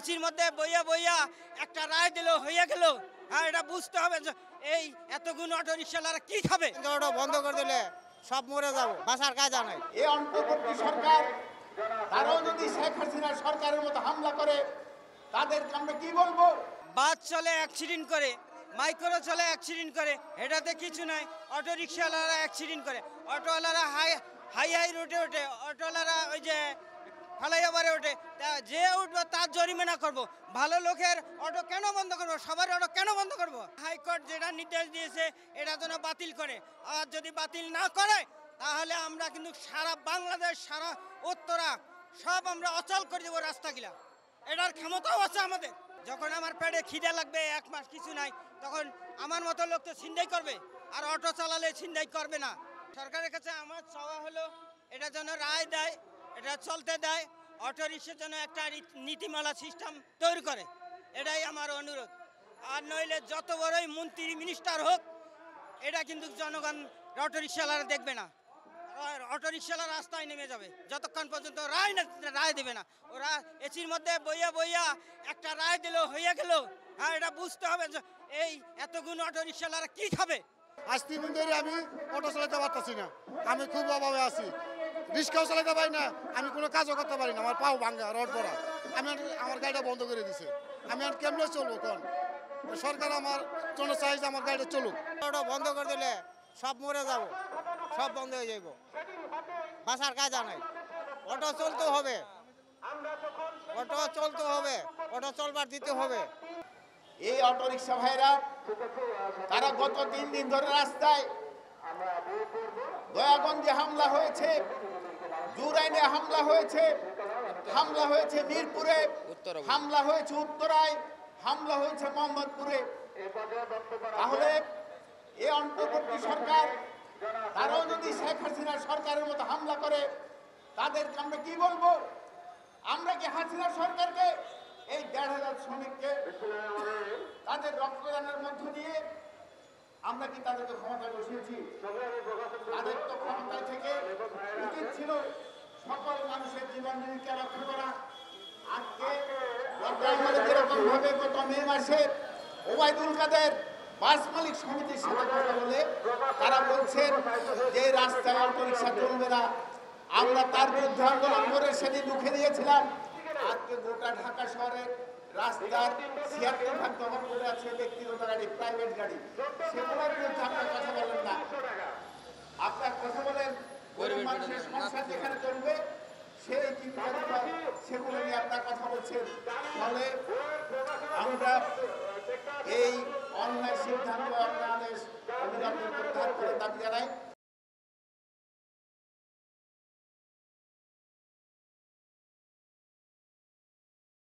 এসির মধ্যে বইয়া বইয়া একটা রায় দিল হয়ে গেল। হ্যাঁ, এটা বুঝতে হবে যে এই এতগুণ অটো রিক্সাওয়ালারা কি খাবে। ওটা বন্ধ করে দিলে সব মরে যাবো, বাঁচার কায়দা নাই। এই অন্তর্বর্তী সরকার তারাও যদি শেখ হাসিনার সরকারের মতো হামলা করে তাদেরকে আমরা কি বলবো? বাস চলে অ্যাক্সিডেন্ট করে, মাইক্রো চলে অ্যাক্সিডেন্ট করে, এটাতে কিছু নাই। অটো রিক্সাওয়ালারা অ্যাক্সিডেন্ট করে, অটোওয়ালারা হাই হাই হাই রোডে ওঠে, অটোওয়ালারা ওই যে ফ্লাইওভারে ওঠে, তা যে উঠবো তার জরিমানা করব। ভালো লোকের অটো কেন বন্ধ করব? সবার অটো কেন বন্ধ করব? হাইকোর্ট যেটা নির্দেশ দিয়েছে এটা যেন বাতিল করে, আর যদি বাতিল না করে তাহলে আমরা কিন্তু সারা বাংলাদেশ, সারা উত্তরা সব আমরা অচল করে দেবো রাস্তাগুলা। এটার ক্ষমতাও আছে আমাদের। যখন আমার পেটে খিদে লাগবে, এক মাস কিছু নাই, তখন আমার মতো লোক তো ছিনতাই করবে, আর অটো চালালে ছিনতাই করবে না। সরকারের কাছে আমার চাওয়া হলো এটা যেন রায় দেয়, এটা চলতে দেয়, অটো রিক্সার জন্য একটা নীতিমালা সিস্টেম তৈরি করে, এটাই আমার অনুরোধ। আর নইলে যত বড়ই মন্ত্রী মিনিস্টার হোক, এটা কিন্তু জনগণ অটো রিক্সাওয়ালারা দেখবে না। অটো রিক্সাওয়ালা রাস্তায় নেমে যাবে যতক্ষণ পর্যন্ত রায় দেবে না। ওরা এসির মধ্যে বইয়া বইয়া একটা রায় দিল হয়ে গেল। হ্যাঁ, এটা বুঝতে হবে যে এই এতগুণ অটো রিক্সাওয়ালারা কি খাবে। আজ 3 দিন ধরে আমি অটো চালাতে পারতেছি না, আমি খুব অভাবে আছি, রিক্সাও চালাতে পারি না, আমি কোনো কাজও করতে পারি না, আমার পাও ভাঙ্গা রড করা। আমার গাড়িটা বন্ধ করে দিছে, আমি আর কেমনে চলবো? কোন সরকার আমার জন্য চাই যে আমার গাড়িটা চলুক। ওটা বন্ধ করে দিলে সব মরে যাবো, সব বন্ধ হয়ে যাবো, বাঁচার কায়দা নাই। অটো চলতে হবে, অটো চলতে হবে, অটো চলবার দিতে হবে। এই অটো রিক্সা ভাইরা তারা গত 3 দিন ধরে রাস্তায়, দয়াগঞ্জে হামলা হয়েছে, জুরাইনে হামলা হয়েছে, হামলা হয়েছে মিরপুরে, হামলা হয়েছে উত্তরায়, হামলা হয়েছে মোহাম্মদপুরে। তাহলে এই অন্তর্বর্তী সরকার তারাও যদি শেখ হাসিনার সরকারের মতো হামলা করে তাদেরকে আমরা কি বলবো? আমরা কি হাসিনার সরকারকে, এই 1,500 শ্রমিককে তাদের রক্তদানের মধ্য দিয়ে আমরা কি তাদেরকে ক্ষমতায় বসিয়েছি? তাদের তো ক্ষমতায় থেকে উচিত ছিল সকল মানুষের জীবন জীবিকা রক্ষা করা। আজকে যেরকম ভাবে গত মে মাসে ওবায়দুল কাদের বাস মালিক সমিতির সাথে কথা বলে তারা বলছেন যে রাস্তায় অটো রিক্সা চলবে না, আমরা তার বিরুদ্ধে আন্দোলন করে সেদিন রুখে দিয়েছিলাম। আজকে গোটা ঢাকা শহরের রাস্তার 76% দখল করে আছে ব্যক্তিগত গাড়ি, প্রাইভেট গাড়ি, সেগুলোর বিরুদ্ধে আপনার কথা বলেন না। আপনার কথা বলেন গরিব মানুষের সংসার যেখানে চলবে সেই চিন্তা সেগুলো নিয়ে আপনার কথা বলছেন। ফলে আমরা এই অন্যায় সিদ্ধান্ত, অন্যায় আদেশ অবিলম্বে প্রত্যাহার করে দাবি জানাই।